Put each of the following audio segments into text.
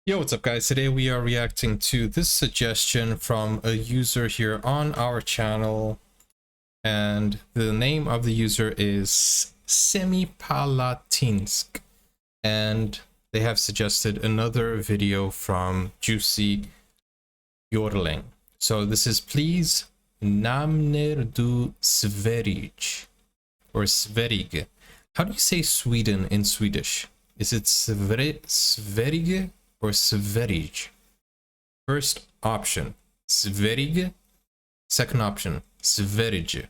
Yo, what's up guys? Today we are reacting to this suggestion from a user here on our channel, and the name of the user is Semipalatinsk, and they have suggested another video from Jussi Björling. So this is please Nämner du Sverige or Sverige. How do you say Sweden in Swedish? Is it Sverige or Sverige? First option, Sverige. Second option, Sverige.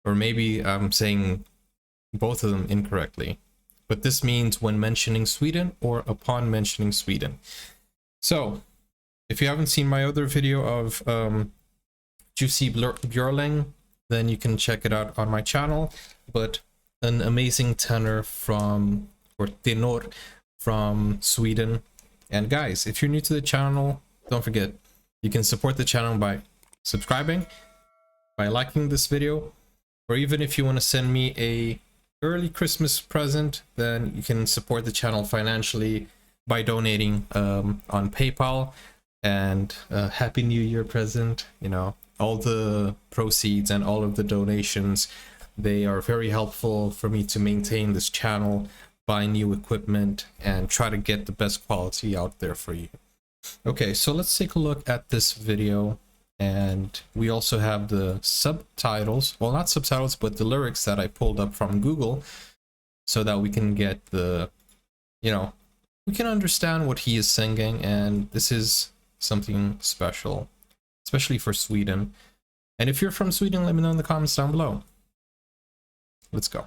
Or maybe I'm saying both of them incorrectly. But this means when mentioning Sweden or upon mentioning Sweden. So, if you haven't seen my other video of Jussi Björling, then you can check it out on my channel. But an amazing tenor from, or TENOR from Sweden. And guys, if you're new to the channel, don't forget, you can support the channel by subscribing, by liking this video, or even if you want to send me a early Christmas present, then you can support the channel financially by donating on PayPal. And Happy New Year present, you know, all the proceeds and all of the donations, they are very helpful for me to maintain this channel, buy new equipment, and try to get the best quality out there for you. Okay, so let's take a look at this video, and we also have the subtitles, well, not subtitles, but the lyrics that I pulled up from Google, so that we can get the, you know, we can understand what he is singing. And this is something special, especially for Sweden. And if you're from Sweden, let me know in the comments down below. Let's go.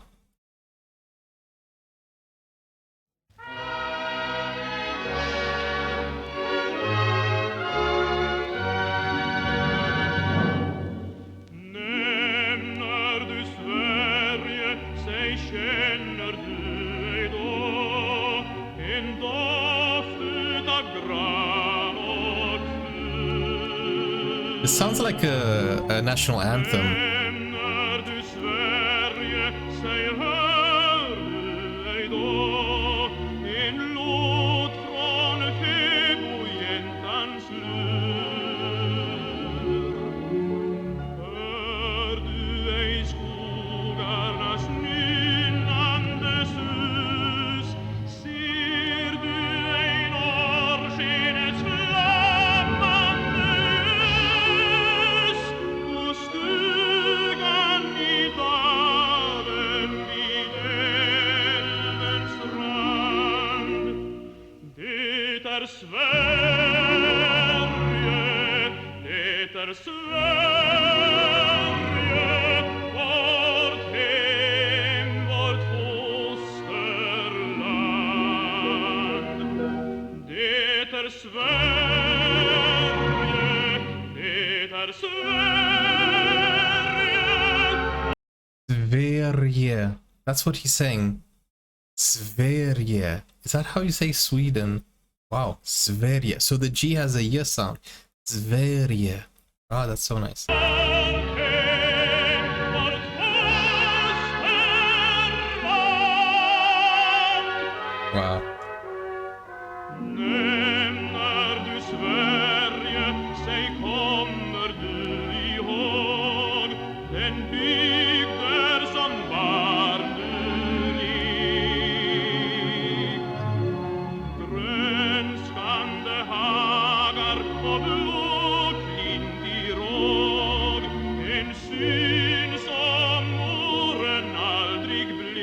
Nämner du Sverige, säg känner du ej då en doft utav gran och It sounds like a national anthem. Nämner du Sverige, säg hör du ej då en låt från fäbodjäntans lur. Hör du ej skogarnas nynnande sus, ser du ej norrskenets flammande ljus, på stugan i dalen vid älvens rand. Det är Sverige, det är Sverige, vårt hem, vårt fosterland. Det är Sverige, det är Sverige. Sverige. That's what he's saying. Sverige. Is that how you say Sweden? Wow, Sverige. So the G has a Y sound. Sverige. Ah, that's so nice. Wow. Nämner du Sverige, säg kommer du ihåg den bygder som var du rikt. Grönskande hagar och blåklint i råg, en syn som våren aldrig blikt.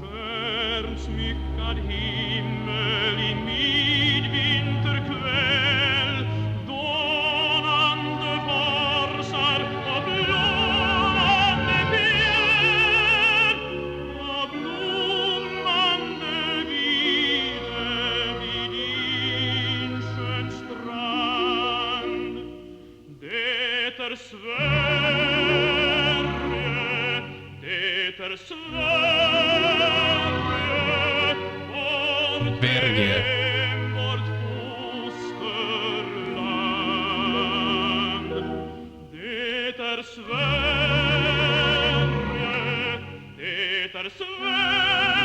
Stjärnsmyckad himmel i midvinterkväll, dånande forsar och blånande fjäll, och blommande vide vid insjöns strand. Det är Sverige, det är Sverige, vårt Sverige. hem, vårt fosterland. Det är Sverige, det är Sverige,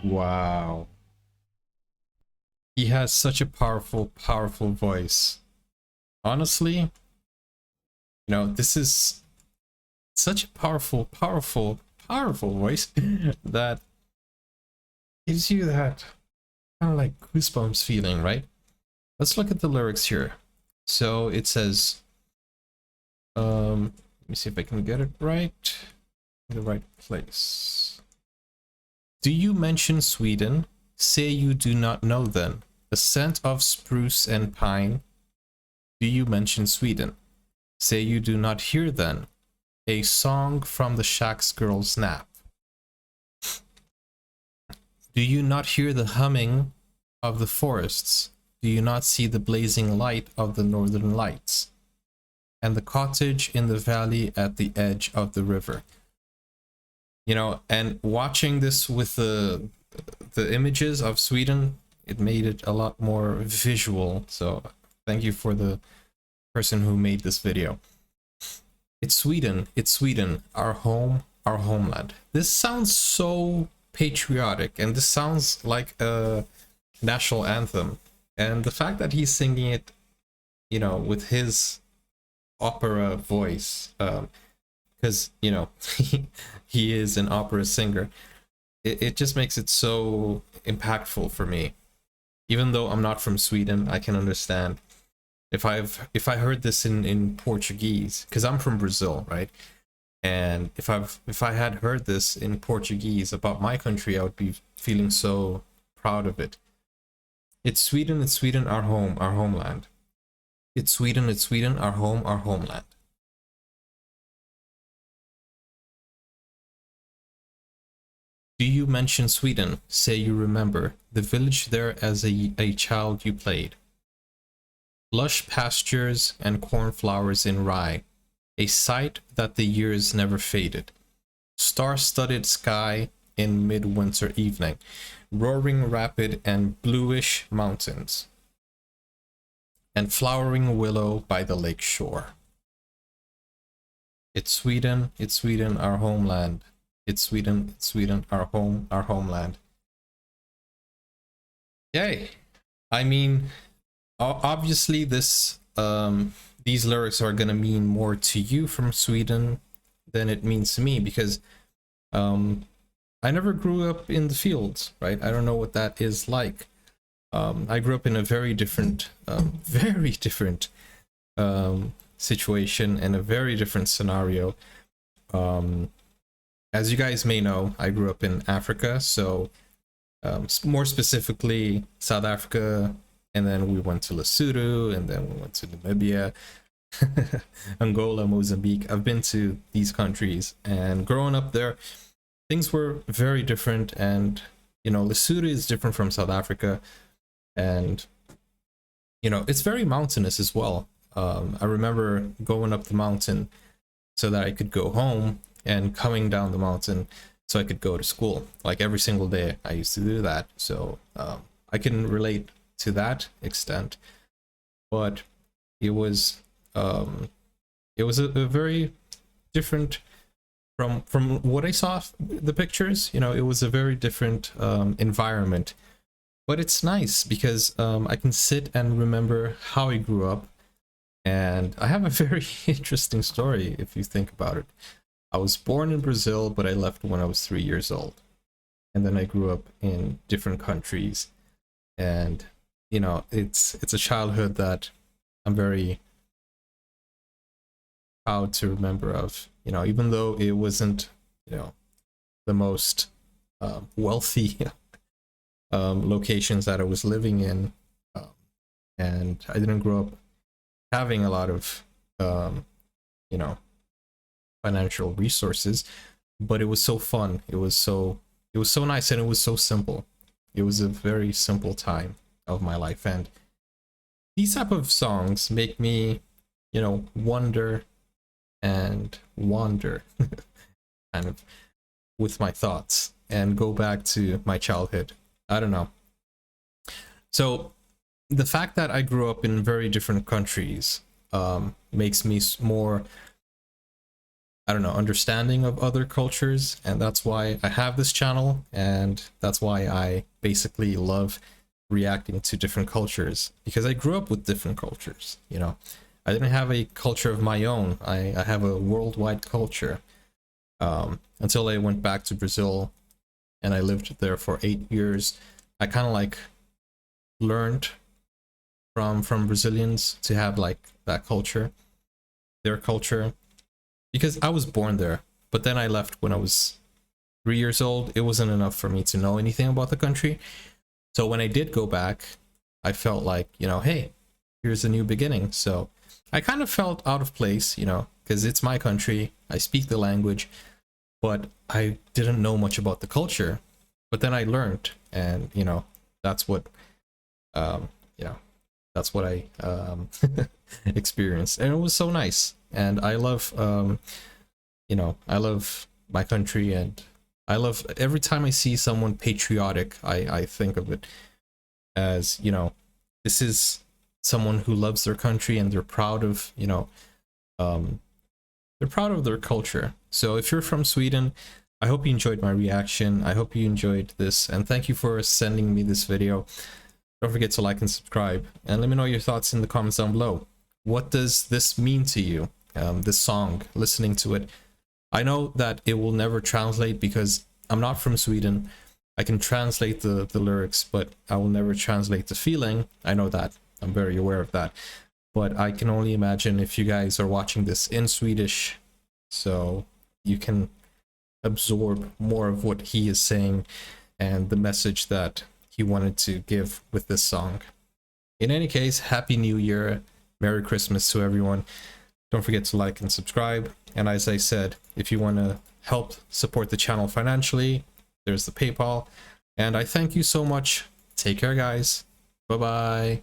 Wow. He has such a powerful, powerful voice. Honestly, this is such a powerful, powerful, powerful voice that gives you that kind of like goosebumps feeling, right? Let's look at the lyrics here. So it says, let me see if I can get it right in the right place. Do you mention Sweden? Say you do not know then. The scent of spruce and pine. Do you mention Sweden? Say you do not hear then. A song from the shack's girl's nap. Do you not hear the humming of the forests? Do you not see the blazing light of the northern lights? And the cottage in the valley at the edge of the river. And watching this with the images of Sweden, it made it a lot more visual. So thank you for the person who made this video. It's Sweden, our home, our homeland. This sounds so patriotic, and this sounds like a national anthem. And the fact that he's singing it, with his opera voice, because he is an opera singer, it just makes it so impactful for me. Even though I'm not from Sweden, I can understand if I heard this in Portuguese, because I'm from Brazil, right? And if I had heard this in Portuguese about my country, I would be feeling so proud of it. It's Sweden, our home, our homeland. It's Sweden, our home, our homeland. Do you mention Sweden? Say you remember the village there as a child you played. Lush pastures and cornflowers in rye, a sight that the years never faded. Star-studded sky in midwinter evening, roaring rapid and bluish mountains, and flowering willow by the lake shore. It's Sweden, our homeland. It's Sweden, our home, our homeland. Yay! I mean, obviously these lyrics are gonna mean more to you from Sweden than it means to me, because I never grew up in the fields, right? I don't know what that is like. I grew up in a very different situation and a very different scenario. As you guys may know, I grew up in Africa, so more specifically South Africa, and then we went to Lesotho, and then we went to Namibia, Angola, Mozambique. I've been to these countries, and growing up there, things were very different. And Lesotho is different from South Africa, and it's very mountainous as well. I remember going up the mountain so that I could go home, and coming down the mountain so I could go to school. Like every single day I used to do that. So I can relate to that extent, but it was a very different from what I saw the pictures. It was a very different environment, but it's nice because I can sit and remember how I grew up. And I have a very interesting story if you think about it. I was born in Brazil, but I left when I was 3 years old. And then I grew up in different countries. And, it's a childhood that I'm very proud to remember of, even though it wasn't, the most wealthy locations that I was living in. And I didn't grow up having a lot of, financial resources, but it was so fun. It was so nice, and it was so simple. It was a very simple time of my life, and these type of songs make me, wonder and wander kind of with my thoughts and go back to my childhood. I don't know. So the fact that I grew up in very different countries makes me more I don't know, understanding of other cultures, and that's why I have this channel, and that's why I basically love reacting to different cultures, because I grew up with different cultures, you know. I didn't have a culture of my own. I have a worldwide culture, until I went back to Brazil and I lived there for 8 years. I kind of like learned from Brazilians to have like that culture, their culture, because I was born there, but then I left when I was 3 years old. It wasn't enough for me to know anything about the country. So when I did go back, I felt like, you know, hey, here's a new beginning. So I kind of felt out of place, you know, because it's my country, I speak the language, but I didn't know much about the culture. But then I learned, and you know, that's what you know, that's what I experienced, and it was so nice. And I love you know, I love my country, and I love every time I see someone patriotic, I think of it as, you know, this is someone who loves their country and they're proud of, you know, they're proud of their culture. So if you're from Sweden, I hope you enjoyed my reaction. I hope you enjoyed this, and thank you for sending me this video. Don't forget to like and subscribe, and let me know your thoughts in the comments down below. What does this mean to you, this song, listening to it? I know that it will never translate because I'm not from Sweden. I can translate the lyrics, but I will never translate the feeling. I know that. I'm very aware of that. But I can only imagine if you guys are watching this in Swedish, so you can absorb more of what he is saying and the message that he wanted to give with this song. In any case, Happy New Year, Merry Christmas to everyone. Don't forget to like and subscribe. And as I said, if you want to help support the channel financially, there's the PayPal. And I thank you so much. Take care, guys. Bye-bye.